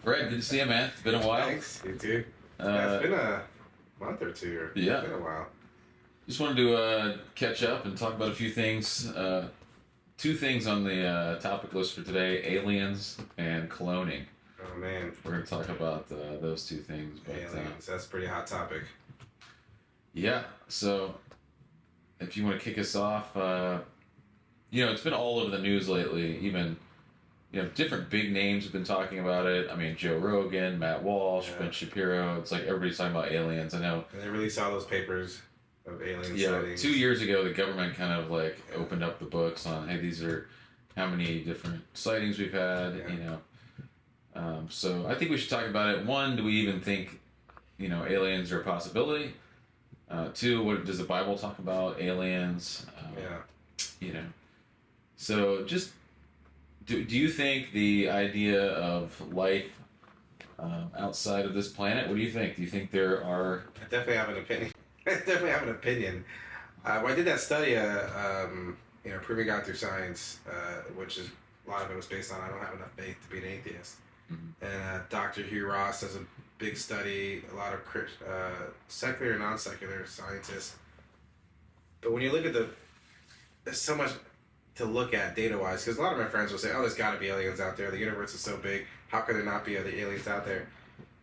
Fred, good to see you, man. It's been a while. Thanks, you too. Yeah, it's Uh, been a month or two. It's yeah, been a while. just wanted to catch up and talk about a few things. Two things on the topic list for today: aliens and cloning. Oh man, We're going to talk about those two things. But aliens. That's a pretty hot topic. yeah, so if you want to kick us off, it's been all over the news lately. Even different big names have been talking about it. I mean, Joe Rogan, Matt Walsh, Yeah. Ben Shapiro. It's like everybody's talking about aliens. I know. And they released all those papers of alien Yeah, sightings. 2 years ago, the government kind of like opened up the books on, hey, these are how many different sightings we've had. Yeah. So I think we should talk about it. One, do we even think aliens are a possibility? Two, what does the Bible talk about aliens? Yeah. You know, so just do you think the idea of life outside of this planet? What do you think? Do you think there are? I definitely have an opinion. I definitely have an opinion. When I did that study, proving God through science, which is a lot of it was based on I don't have enough faith to be an atheist. Mhm. And Dr. Hugh Ross does a big study, a lot of secular and non-secular scientists. But when you look at there's so much to look at data-wise, because a lot of my friends will say, oh, there's got to be aliens out there. The universe is so big. How could there not be other aliens out there?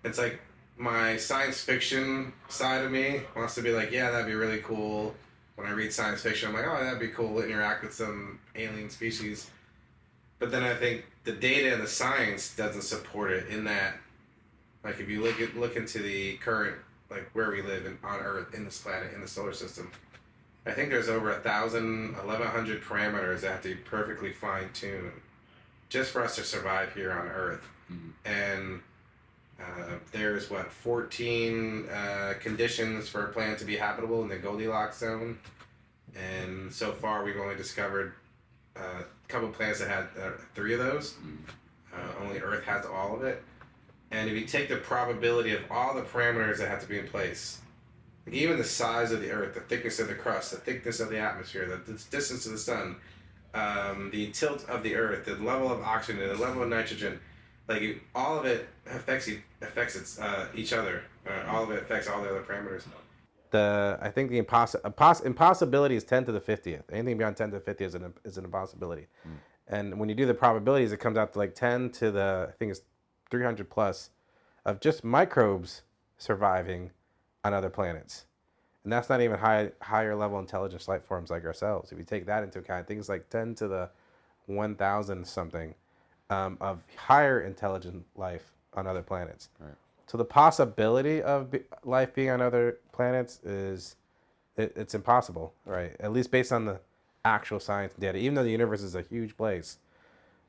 It's like my science fiction side of me wants to be like, yeah, that'd be really cool. When I read science fiction, I'm like, oh, that'd be cool to interact with some alien species. But then I think the data and the science doesn't support it in that, like, if you look into the current, like, where we live on Earth, in this planet, in the solar system, I think there's over 1,100 parameters that have to be perfectly fine-tuned just for us to survive here on Earth. Mhm. And there's, 14 conditions for a planet to be habitable in the Goldilocks zone. And so far, we've only discovered a couple planets that had 3 of those. Only Earth has all of it. And if you take the probability of all the parameters that have to be in place, like even the size of the Earth, the thickness of the crust, the thickness of the atmosphere, the distance to the sun, the tilt of the Earth, the level of oxygen, the level of nitrogen, like all of it affects each other. All of it affects all the other parameters. I think the impossibility is 10 to the 50th. Anything beyond 10 to the 50th is an impossibility. Mm. And when you do the probabilities, it comes out to like 10 to the, I think it's 300 plus of just microbes surviving on other planets. And that's not even higher level intelligence life forms like ourselves. If you take that into account, things like 10 to the 1,000 something of higher intelligent life on other planets. Right. So the possibility of life being on other planets it's impossible, right? At least based on the actual science and data. Even though the universe is a huge place,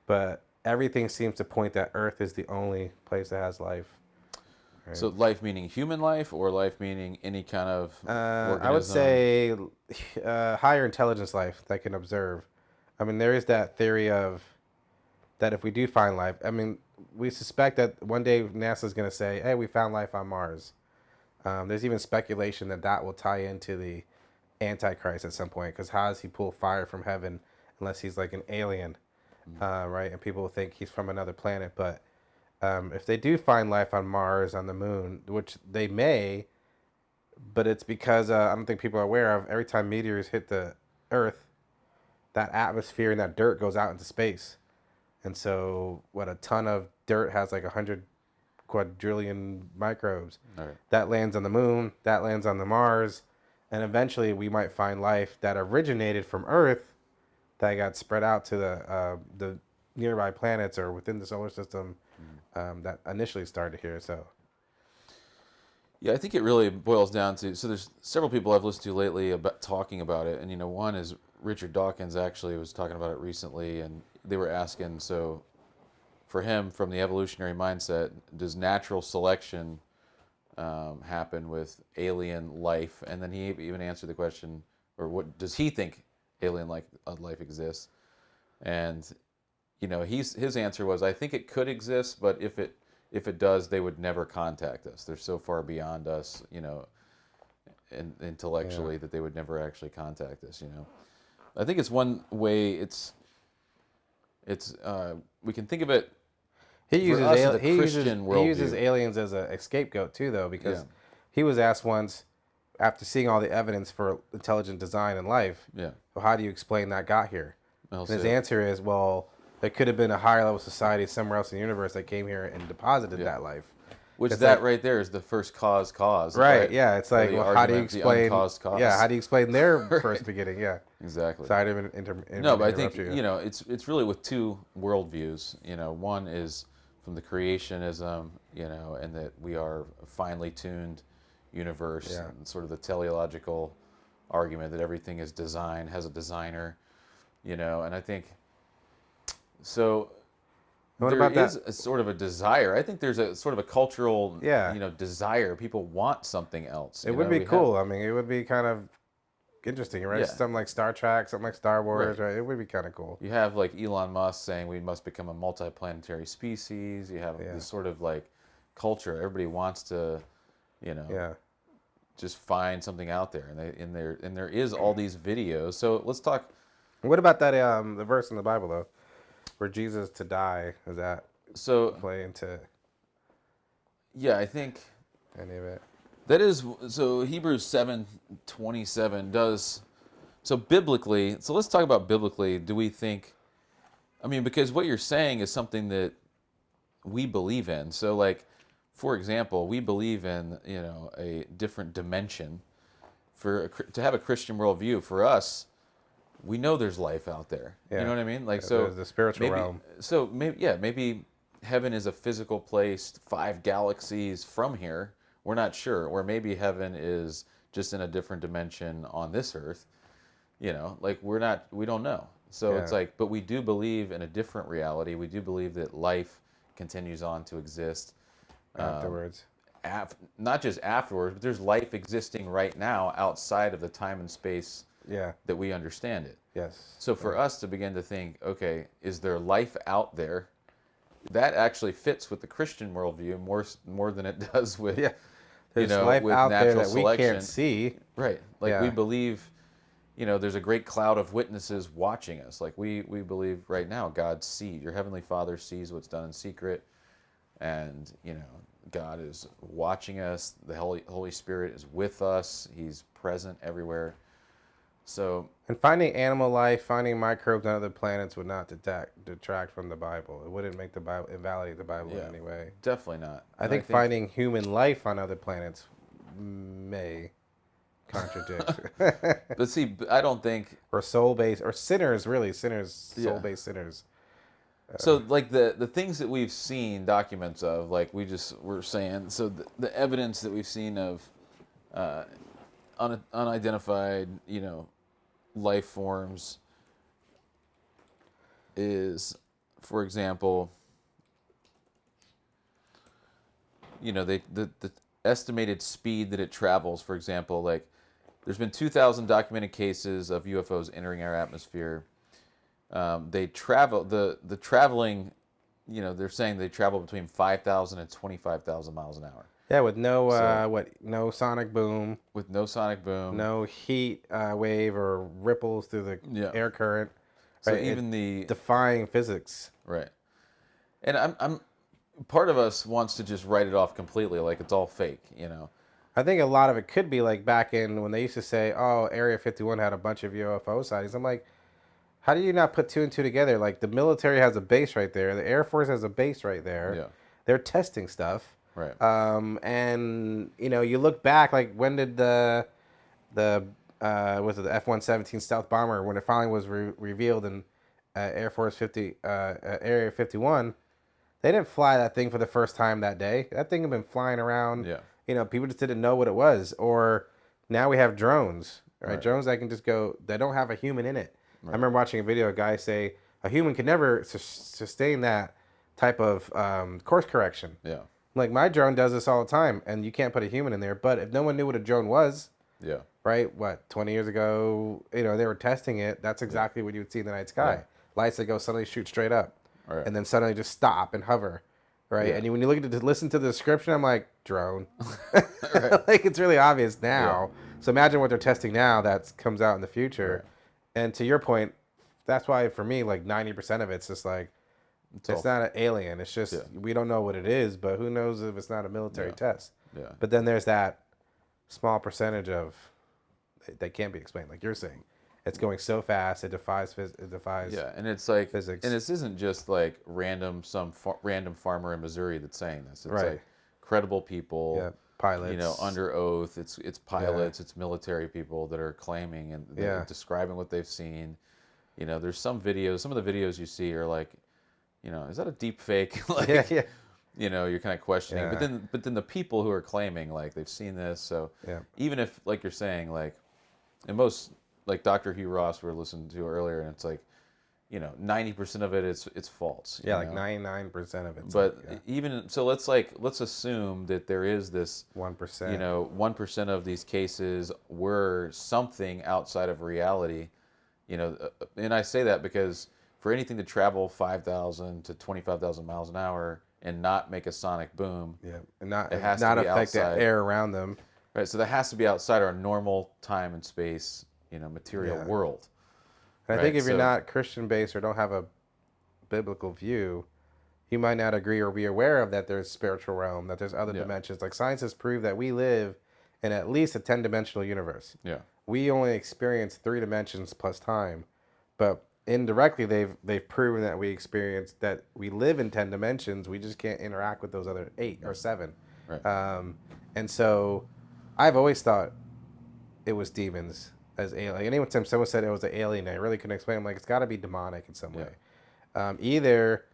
but everything seems to point that Earth is the only place that has life. Right? So life meaning human life, or life meaning any kind of organism? I would say higher intelligence life that can observe. I mean, there is that theory of that if we do find life, I mean, we suspect that one day NASA's going to say, hey, we found life on Mars. There's even speculation that will tie into the Antichrist at some point, because how does he pull fire from heaven unless he's like an alien, right? And people think he's from another planet. But if they do find life on Mars, on the moon, which they may, but it's because I don't think people are aware of, every time meteors hit the Earth, that atmosphere and that dirt goes out into space. And so, a ton of dirt has like 100 quadrillion microbes. Right. That lands on the moon, that lands on the Mars, and eventually we might find life that originated from Earth that got spread out to the nearby planets or within the solar system that initially started here. So, Yeah, I think it really boils down to, so there's several people I've listened to lately about talking about it, and one is Richard Dawkins actually was talking about it recently, and they were asking, so for him, from the evolutionary mindset, does natural selection happen with alien life? And then he even answered the question, or what does he think alien life exists? And his answer was, I think it could exist, but if it does, they would never contact us. They're so far beyond us, and intellectually, that they would never actually contact us. I think it's one way. It's we can think of it. For us as a Christian he uses worldview. aliens as a scapegoat too, though, because Yeah. he was asked once, after seeing all the evidence for intelligent design in life, Yeah. well, how do you explain that got here? I'll And his say it. answer is, well, there could have been a higher level society somewhere else in the universe that came here and deposited Yeah. that life. Which It's that like, right there is the first cause. right? Yeah, it's Or like, the well, how do you argument, the explain? uncaused cause. Yeah, how do you explain their Right. first beginning? Yeah, Exactly. sorry to No, but I interrupt think you. it's really with two worldviews. One is from the creationism, and that we are a finely tuned universe, Yeah. and sort of the teleological argument that everything is designed, has a designer, and I think so. What There about that? is a sort of a desire. I think there's a sort of a cultural, Yeah. desire. People want something else. It would be cool. I mean, it would be kind of interesting, right? Yeah. Something like Star Trek, something like Star Wars, Right. right? It would be kind of cool. You have like Elon Musk saying we must become a multiplanetary species. You have Yeah. this sort of like culture. Everybody wants to, Yeah. just find something out there, and there is all these videos. So let's talk. What about that? The verse in the Bible though, where Jesus to die, does that So play into yeah, I think any of it? that is so. Hebrews 7:27 does so biblically. So let's talk about biblically. Do we think? I mean, because what you're saying is something that we believe in. So like, for example, we believe in a different dimension to have a Christian worldview. For us, we know there's life out there. Yeah. You know what I mean? Like, Yeah, so there's the spiritual maybe, realm. So maybe heaven is a physical place 5 galaxies from here. We're not sure. Or maybe heaven is just in a different dimension on this earth. Like we don't know. So it's Yeah. like, but we do believe in a different reality. We do believe that life continues on to exist Afterwards. not just afterwards, but there's life existing right now outside of the time and space Yeah. that we understand it. Yes. So for us to begin to think, okay, is there life out there? That actually fits with the Christian worldview more than it does with Yeah. There's life with out there natural that we selection. can't see. Right. Like Yeah. we believe, there's a great cloud of witnesses watching us. Like we believe right now God sees, your heavenly Father sees what's done in secret, and God is watching us. The Holy Spirit is with us. He's present everywhere. So And finding animal life, finding microbes on other planets would not detract from the Bible. It wouldn't make the Bible invalidate the Bible in any way. definitely not. I And think finding human life on other planets may contradict. But see, I don't think Or soul-based, or sinners, really, sinners, Yeah. soul-based sinners. so. Like the things that we've seen documents of, like we're saying. So the evidence that we've seen of unidentified, life forms is, for example, the estimated speed that it travels. For example, like there's been 2,000 documented cases of UFOs entering our atmosphere. They travel the traveling. They're saying they travel between 5,000 and 25,000 miles an hour Yeah, with no So- no sonic boom, with no sonic boom. no heat wave or ripples through the Yeah. air current. So Right, even defying physics. right, and I'm part of us wants to just write it off completely, like it's all fake. I think a lot of it could be like back in when they used to say, "Oh, Area 51 had a bunch of UFO sightings." I'm like, how do you not put two and two together? Like the military has a base right there, the Air Force has a base right there. Yeah. They're testing stuff. Right. And you look back, like when did the was it the F-117 stealth bomber, when it finally was revealed in Air Force 50 Area 51, they didn't fly that thing for the first time that day. That thing had been flying around. Yeah. People just didn't know what it was. Or now we have drones, right? Right. Drones that can just go. They don't have a human in it. I remember watching a video. A guy say a human could never sustain that type of course correction. Yeah. Like my drone does this all the time, and you can't put a human in there. But if no one knew what a drone was, Yeah. right? 20 years ago, they were testing it. That's exactly what you would see in the night sky. Right. Lights that go suddenly shoot straight up, Right. and then suddenly just stop and hover, right? Yeah. And when you look at listen to the description, I'm like, drone. Like it's really obvious now. So imagine what they're testing now that comes out in the future. Right. And to your point, that's why for me, like 90% of it's just like, It's not an alien. It's just we don't know what it is, but who knows if it's not a military test? Yeah. But then there's that small percentage of that can't be explained, like you're saying. It's going so fast, it defies Yeah, and it's like physics. and this isn't just like random random farmer in Missouri that's saying this. It's Right. like credible people, Yeah, pilots. you know, under oath. It's pilots, it's military people that are claiming and they're describing what they've seen. You know, there's some videos. Some of the videos you see are like, you know, is that a deep fake? Like, yeah. you know, you're kind of questioning. Yeah. But then the people who are claiming like they've seen this, so even if like you're saying like, and most like Dr. Hugh Ross we were listening to earlier, and it's like, you know, 90% of it it's false. Yeah, like 99% of it. But even so, let's assume that there is this 1%. You know, 1% of these cases were something outside of reality. You know, and I say that because for anything to travel 5,000 to 25,000 miles an hour and not make a sonic boom, and not it has not to be affect outside. the air around them. Right, so that has to be outside our normal time and space, you know, material world. And I think if you're not Christian based or don't have a biblical view, you might not agree or be aware of that there's spiritual realm, that there's other dimensions. Like science has proved that we live in at least a 10-dimensional universe. Yeah. We only experience 3 dimensions plus time, but indirectly they've proven that we live in 10 dimensions. We just can't interact with those other 8 or 7. Right. And so I've always thought it was demons as alien. Like anytime someone said it was an alien, I really couldn't explain. I'm like, it's got to be demonic in some way. Either,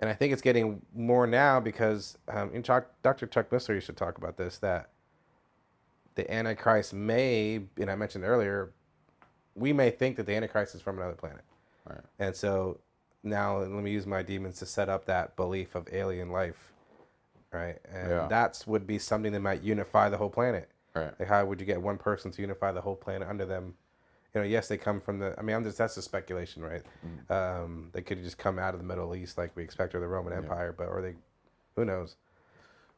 and I think it's getting more now because Dr. Chuck Missler used to talk about this, that the Antichrist may, and I mentioned earlier, we may think that the Antichrist is from another planet. Right. And so now let me use my demons to set up that belief of alien life, right? And that's would be something that might unify the whole planet. Right. Like how would you get one person to unify the whole planet under them? You know, yes, they come from that's a speculation, right? They could just come out of the Middle East like we expect, or the Roman Empire, who knows?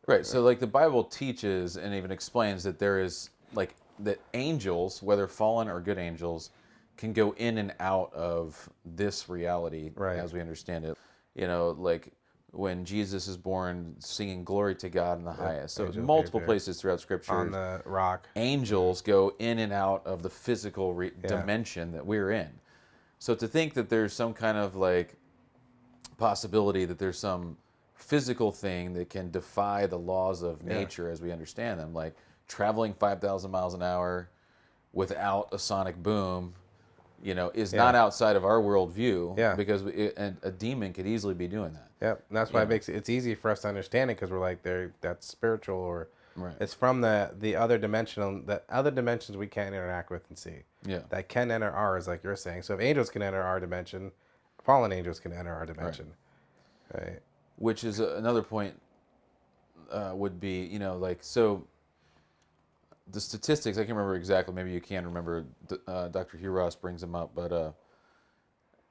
Right. So like the Bible teaches and even explains that there is like that angels, whether fallen or good angels, can go in and out of this reality as we understand it. You know, like when Jesus is born, singing glory to God in the highest. So multiple places throughout Scripture, on the rock, angels go in and out of the physical dimension that we're in. So to think that there's some kind of like possibility that there's some physical thing that can defy the laws of nature as we understand them, like traveling 5,000 miles an hour without a sonic boom, you know, is not outside of our worldview. Yeah. Because a demon could easily be doing that. Yep, and that's why it's easy for us to understand it, because we're like, that's spiritual, or it's from the other dimensions we can't interact with and see. Yeah. That can enter ours, like you're saying. So if angels can enter our dimension, fallen angels can enter our dimension. Right. Which is another point would be, you know, like, so the statistics, I can't remember exactly, maybe you can remember, Dr. Hugh Ross brings them up, but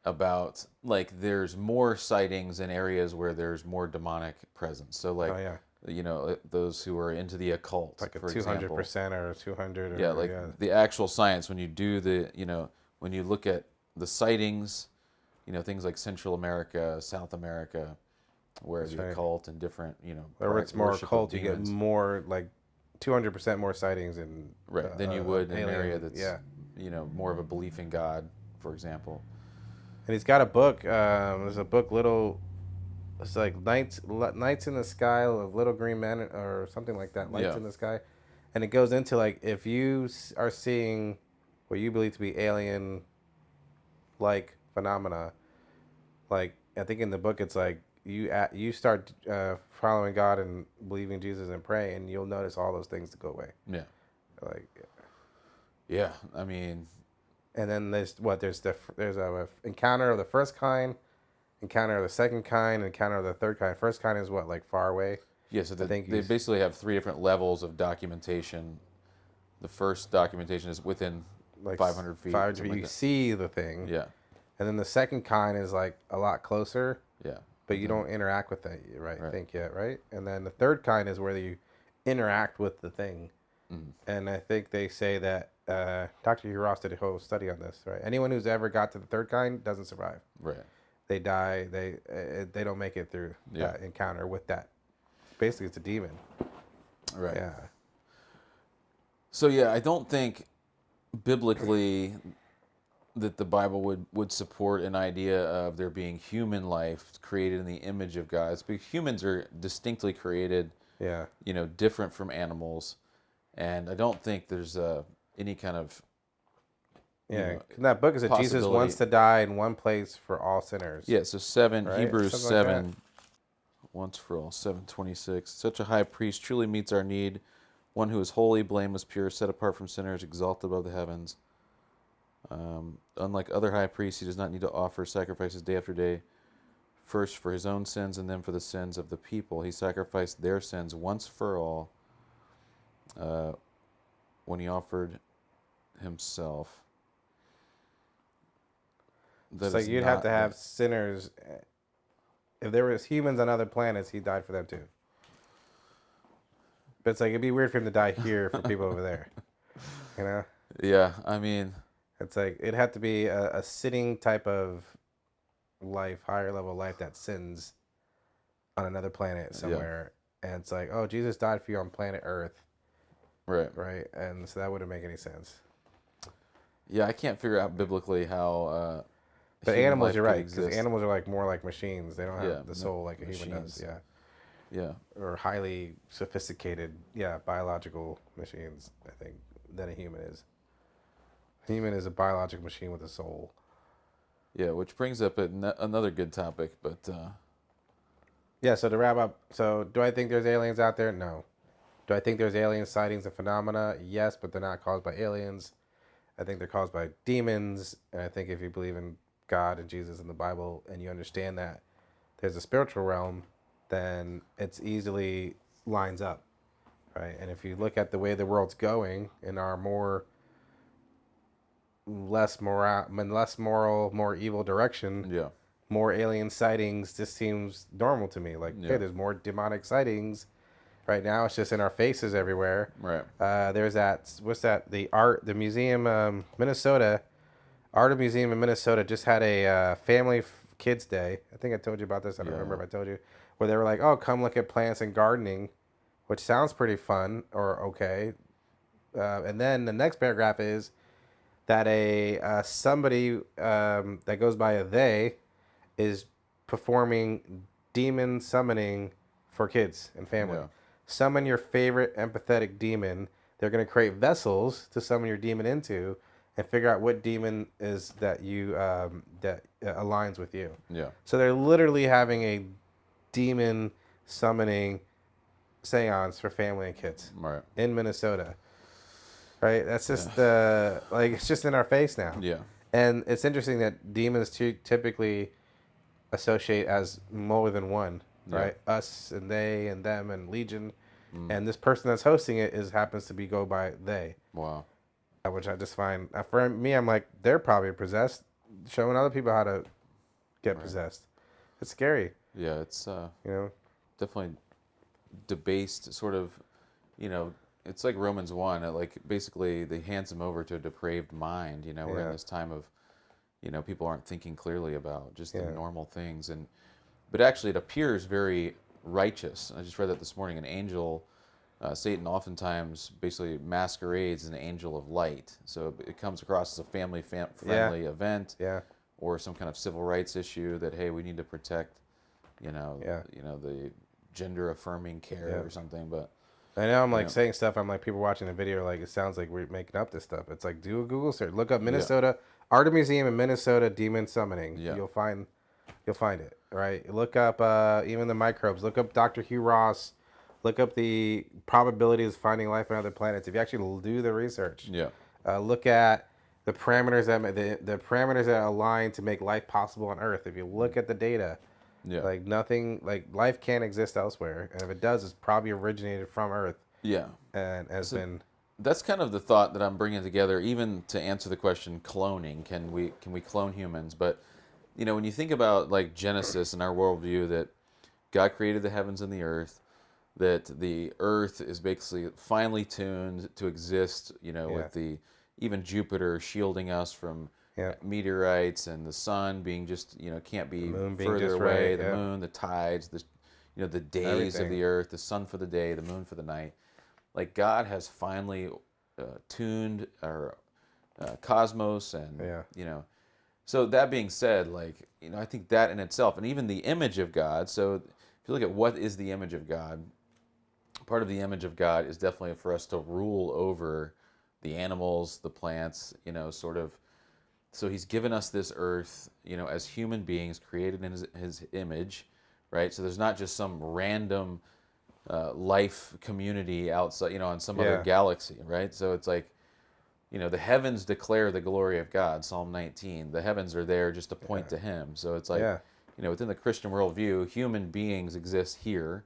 about, like, there's more sightings in areas where there's more demonic presence. So, like, you know, those who are into the occult, like a for 200% or 200. Yeah, like the actual science, when you do when you look at the sightings, you know, things like Central America, South America, where the occult and different, you know, where it's more occult, you get more, like 200% more sightings in than you would in an area that's you know, more of a belief in God, for example. And he's got a book. There's a book, it's like Nights in the Sky of Little Green Men or something like that. Lights in the Sky, and it goes into like if you are seeing what you believe to be alien like phenomena, like I think in the book it's like you start following God and believing Jesus and pray, and you'll notice all those things to go away. Yeah. Like. Yeah, I mean. And then there's a encounter of the first kind, encounter of the second kind, encounter of the third kind. First kind is what, like far away? Yeah, so they basically have 3 different levels of documentation. The first documentation is within like 500 feet. You see the thing. Yeah. And then the second kind is like a lot closer. Yeah. But you don't interact with that, right? Right? And then the third kind is where you interact with the thing. And I think they say that Dr. Hugh Ross did a whole study on this, right? Anyone who's ever got to the third kind doesn't survive. Right. they die. They don't make it through that encounter with that. Basically, it's a demon. Right. Yeah. So yeah, I don't think biblically that the Bible would support an idea of there being human life created in the image of God. It's because humans are distinctly created, Yeah. different from animals, and I don't think there's any kind of Yeah. In that book is that Jesus possibility. wants to die in one place for all sinners. Yeah, so 7 Right? Hebrews Something like 7 once for all 7:26. Such a high priest truly meets our need, one who is holy, blameless, pure, set apart from sinners, exalted above the heavens. Unlike other high priests, he does not need to offer sacrifices day after day, first for his own sins and then for the sins of the people. He sacrificed their sins once for all when he offered himself. It's like you'd have to have sinners. If there was humans on other planets, he died for them too. But it's like it'd be weird for him to die here for people over there. You know? Yeah, I mean, It's like it'd have to be a sitting type of life, higher level life that sins on another planet somewhere. And it's like, oh, Jesus died for you on planet Earth. Right? And so that wouldn't make any sense. Yeah, I can't figure out biblically how. But human animals, life you're could right, because exist. animals are like more like machines. They don't have the Yeah, soul like a human machines. does. Yeah. Yeah, Or highly sophisticated, biological machines, I think, than a human is. A human is a biological machine with a soul. yeah, which brings up another good topic, but Yeah, so to wrap up, so do I think there's aliens out there? No. Do I think there's alien sightings and phenomena? Yes, but they're not caused by aliens. I think they're caused by demons. And I think if you believe in God and Jesus and the Bible and you understand that there's a spiritual realm, then it's easily lines up, right? And if you look at the way the world's going in our less moral, more evil direction, yeah, more alien sightings just seems normal to me. Like, okay, there's more demonic sightings. Right now, it's just in our faces everywhere. right. There's the museum, Minnesota, Art Museum in Minnesota just had a family kids day. I think I told you about this. I don't remember if I told you. Where they were like, oh, come look at plants and gardening, which sounds pretty fun or okay. And then the next paragraph is that somebody that goes by a they is performing demon summoning for kids and family. Yeah. Summon your favorite empathetic demon. They're going to create vessels to summon your demon into, and figure out what demon is that you that aligns with you. Yeah. So they're literally having a demon summoning seance for family and kids Right. in Minnesota. Right? That's just it's just in our face now. Yeah. And it's interesting that demons typically associate as more than one, right? Us and they and them and legion. And this person that's hosting it happens to go by they. Wow. Which I just find, for me, I'm like, they're probably possessed, showing other people how to get possessed. It's scary. Yeah, it's definitely debased, sort of, it's like Romans 1, like basically they hands them over to a depraved mind, we're in this time of, people aren't thinking clearly about just the normal things. But actually it appears very righteous. I just read that this morning. An angel, Satan oftentimes basically masquerades as an angel of light. So it comes across as a friendly event, or some kind of civil rights issue that, hey, we need to protect, the gender affirming care or something. But I know I'm saying stuff. I'm like, people watching the video, like, it sounds like we're making up this stuff. It's like, do a Google search, look up Minnesota Art Museum in Minnesota demon summoning. You'll find it, right? Look up even the microbes. Look up Dr. Hugh Ross. Look up the probabilities of finding life on other planets. If you actually do the research, look at the parameters the parameters that align to make life possible on Earth. If you look at the data, like nothing, like life can't exist elsewhere, and if it does, it's probably originated from Earth. Yeah, and has been. That's kind of the thought that I'm bringing together, even to answer the question, cloning. Can we clone humans? But when you think about like Genesis and our worldview, that God created the heavens and the earth, that the earth is basically finely tuned to exist, with the even Jupiter shielding us from Yeah. meteorites, and the sun being just, can't be moon being further just away. right, The yeah. moon, the tides, the days of Everything. the earth, the sun for the day, the moon for the night. Like God has finally tuned our cosmos, and Yeah. So that being said, like I think that in itself, and even the image of God. So if you look at what is the image of God, part of the image of God is definitely for us to rule over the animals, the plants, sort of. So He's given us this earth, as human beings created in His image, right? So there's not just some random life community outside, on some other Yeah. galaxy, right? So it's like, the heavens declare the glory of God, Psalm 19. The heavens are there just to point to Him. So it's like, Yeah. within the Christian worldview, human beings exist here.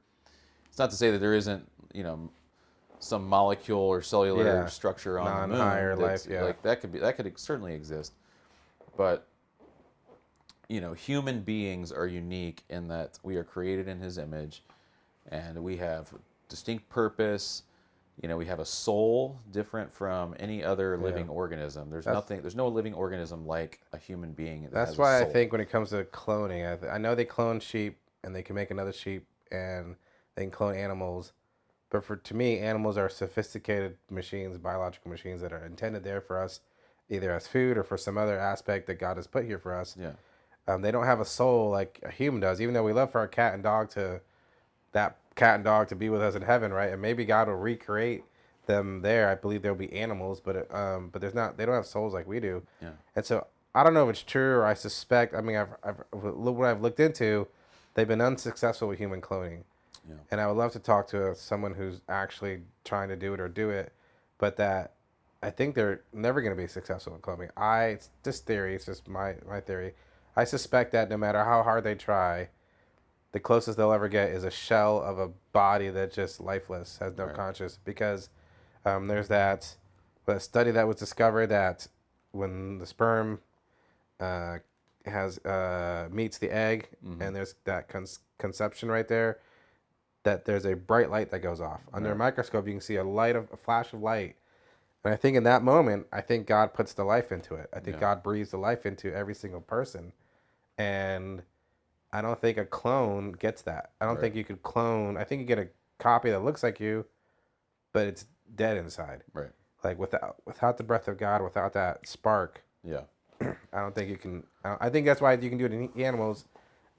It's not to say that there isn't, some molecule or cellular Yeah. structure on the Non-higher moon that's life, yeah. like that could certainly exist. But human beings are unique in that we are created in His image, and we have distinct purpose. We have a soul different from any other living organism. That's There's no living organism like a human being that that's has a why I soul. think when it comes to cloning, I know they clone sheep and they can make another sheep and they can clone animals, but to me, animals are sophisticated machines, biological machines that are intended there for us, either as food or for some other aspect that God has put here for us. Yeah. They don't have a soul like a human does, even though we love for our cat and dog to be with us in heaven, right? And maybe God will recreate them there. I believe there'll be animals, but there's not. They don't have souls like we do. Yeah. And so I don't know if it's true, or I suspect. I mean, what I've looked into, they've been unsuccessful with human cloning. Yeah. And I would love to talk to someone who's actually trying to do it, but that I think they're never going to be successful in cloning. It's this theory. It's just my theory. I suspect that no matter how hard they try, the closest they'll ever get is a shell of a body that's just lifeless, has no Right. conscience. Because there's that study that was discovered that when the sperm has meets the egg, and there's that conception right there, that there's a bright light that goes off. Under a Right. microscope, you can see a flash of light. And I think in that moment, I think God puts the life into it. I think Yeah. God breathes the life into every single person. And I don't think a clone gets that. I don't Right. think you could clone. I think you get a copy that looks like you, but it's dead inside. Right. Like without the breath of God, without that spark, Yeah. I don't think you can. I think that's why you can do it in animals.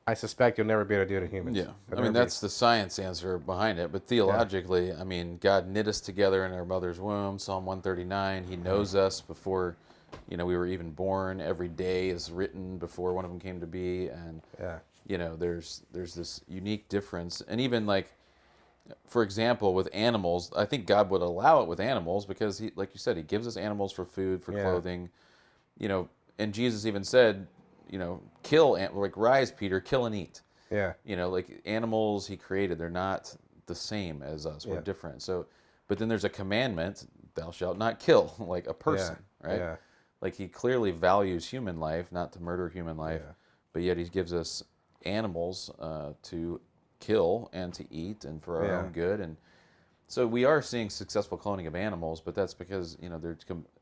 I suspect you'll never be able to do it in humans. Yeah, It'll I mean never that's the science answer behind it, but theologically, I mean God knit us together in our mother's womb, Psalm 139. He knows us before, we were even born. Every day is written before one of them came to be, and Yeah. there's this unique difference, and even like, for example, with animals, I think God would allow it with animals because He, like you said, He gives us animals for food, for Yeah. clothing, and Jesus even said, like rise, Peter, kill and eat. Yeah. Like animals He created, they're not the same as us. We're Yeah. different. So, but then there's a commandment: "Thou shalt not kill," like a person, right? Yeah. Like He clearly values human life, not to murder human life, Yeah. but yet He gives us animals to kill and to eat, and for our own good. And so we are seeing successful cloning of animals, but that's because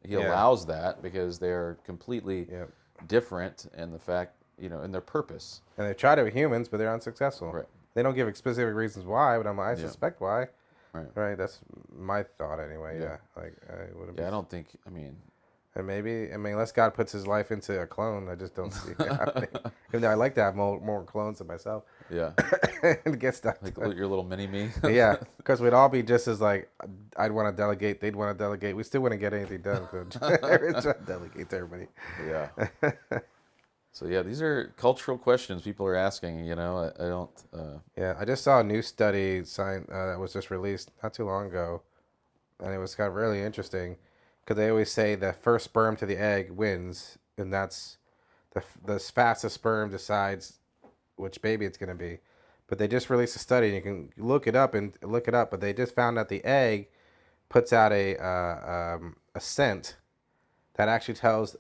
He allows that because they are completely Yeah. different in the fact, in their purpose. And they try to with humans, but they're unsuccessful. Right. They don't give specific reasons why, but I suspect why. Right. Right. That's my thought anyway. Yeah. Yeah. Like I wouldn't. Yeah, I don't think. I mean, And maybe unless God puts His life into a clone, I just don't see it happening. Even though I like to have more clones than myself yeah, and get stuff like done. your little mini me. Yeah, because we'd all be just as like I'd want to delegate, they'd want to delegate. We still wouldn't get anything done. Everyone's trying to delegate to everybody. Yeah. So yeah, these are cultural questions people are asking. I don't. Yeah, I just saw a new study that was just released not too long ago, and it was kind of really interesting because they always say the first sperm to the egg wins, and that's the fastest sperm decides which baby it's going to be. But they just released a study, and you can look it up. But they just found that the egg puts out a scent that actually tells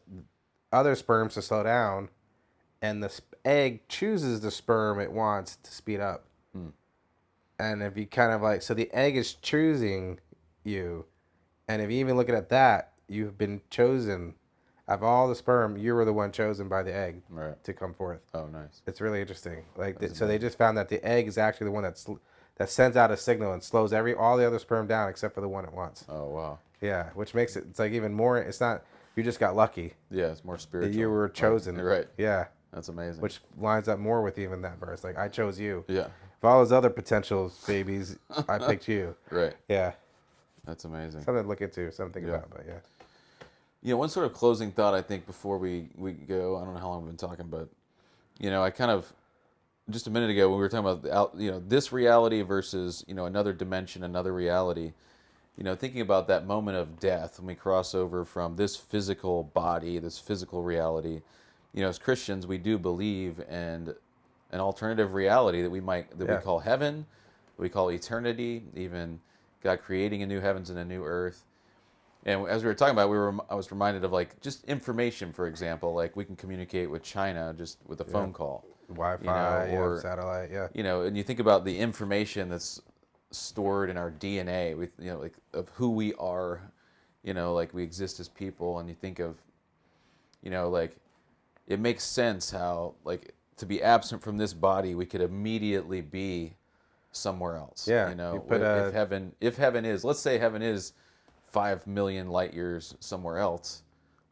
other sperms to slow down, and the egg chooses the sperm it wants to speed up. And if you kind of so the egg is choosing you, and if you even look at that, you've been chosen of all the sperm, you were the one chosen by the egg Right. to come forth. Oh, nice. It's really interesting. Like, That's so they just found that the egg is actually the one that sends out a signal and slows all the other sperm down except for the one at once. Oh, wow. Yeah, which makes it's like even more. It's not you just got lucky. Yeah, it's more spiritual. You were chosen. Right. Yeah. That's amazing. Which lines up more with even that verse. Like, I chose you. Yeah. Of all those other potential babies, I picked you. Right. Yeah. That's amazing. Something to look into, something to think about, but yeah. You know, one sort of closing thought I think before we go, I don't know how long we've been talking, but, you know, I kind of, just a minute ago when we were talking about, you know, this reality versus, you know, another dimension, another reality, you know, thinking about that moment of death when we cross over from this physical body, this physical reality, you know, as Christians, we do believe in an alternative reality that we call heaven, we call eternity, even God creating a new heavens and a new earth. And as we were talking about, I was reminded of like just information, for example, like we can communicate with China just with a phone call, Wi-Fi, you know, or satellite, yeah. You know, and you think about the information that's stored in our DNA, with you know, like of who we are, you know, like we exist as people, and you think of, you know, like it makes sense how like to be absent from this body, we could immediately be somewhere else. Yeah, You know, you put if heaven is, let's say heaven is 5 million light years somewhere else,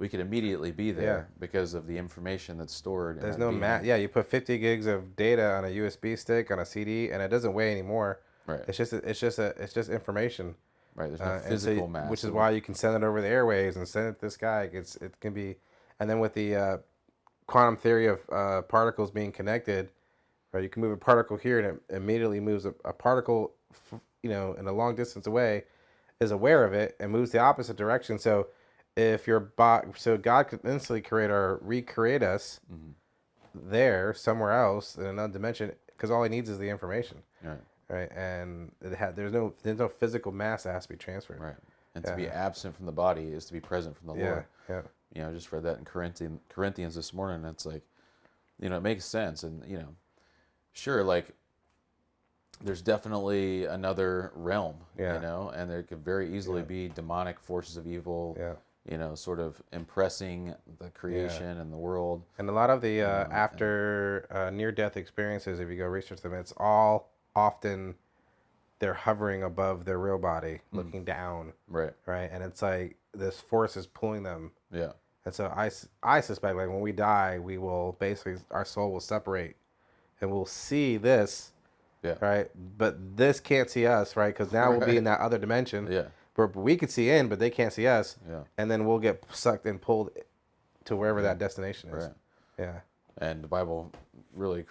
we could immediately be there because of the information that's stored. There's no math. Yeah, you put 50 gigs of data on a USB stick on a CD, and it doesn't weigh anymore. Right. It's just information. Right. There's no physical mass. Which is why you can send it over the airwaves and send it to this guy. It can be, and then with the quantum theory of particles being connected, right? You can move a particle here, and it immediately moves a particle, you know, in a long distance away, is aware of it and moves the opposite direction. So if so God could instantly recreate us there somewhere else in another dimension, because all he needs is the information, right? And there's no physical mass that has to be transferred, right? And to be absent from the body is to be present from the Lord. Yeah. You know, I just read that in Corinthians this morning. It's like, you know, it makes sense, and you know, sure, like there's definitely another realm, you know, and there could very easily be demonic forces of evil, you know, sort of impressing the creation and the world. And a lot of the after near-death experiences, if you go research them, it's all often they're hovering above their real body, looking down, right, and it's like this force is pulling them. Yeah. And so I suspect like when we die, we will basically, our soul will separate, and we'll see this. Yeah. Right. But this can't see us, right? Because now we'll be in that other dimension. Yeah. Where we could see in, but they can't see us. Yeah. And then we'll get sucked and pulled to wherever that destination is. Right. Yeah. And the Bible really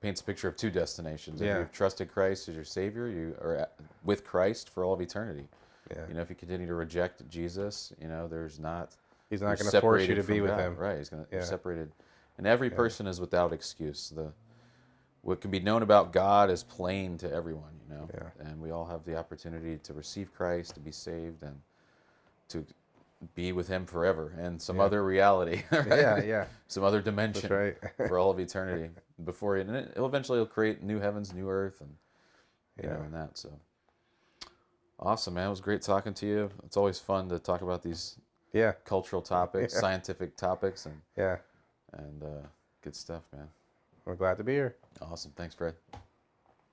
paints a picture of two destinations. If you've trusted Christ as your Savior, you are with Christ for all of eternity. Yeah. You know, if you continue to reject Jesus, you know, He's not going to force you to be with Him. Right. He's going to be separated. And every person is without excuse. What can be known about God is plain to everyone, you know, and we all have the opportunity to receive Christ, to be saved, and to be with Him forever, and some other reality, right? Some other dimension for all of eternity before and it'll create new heavens, new earth, and you know, and that. So awesome, man! It was great talking to you. It's always fun to talk about these cultural topics, scientific topics, and good stuff, man. We're glad to be here. Awesome. Thanks, Fred.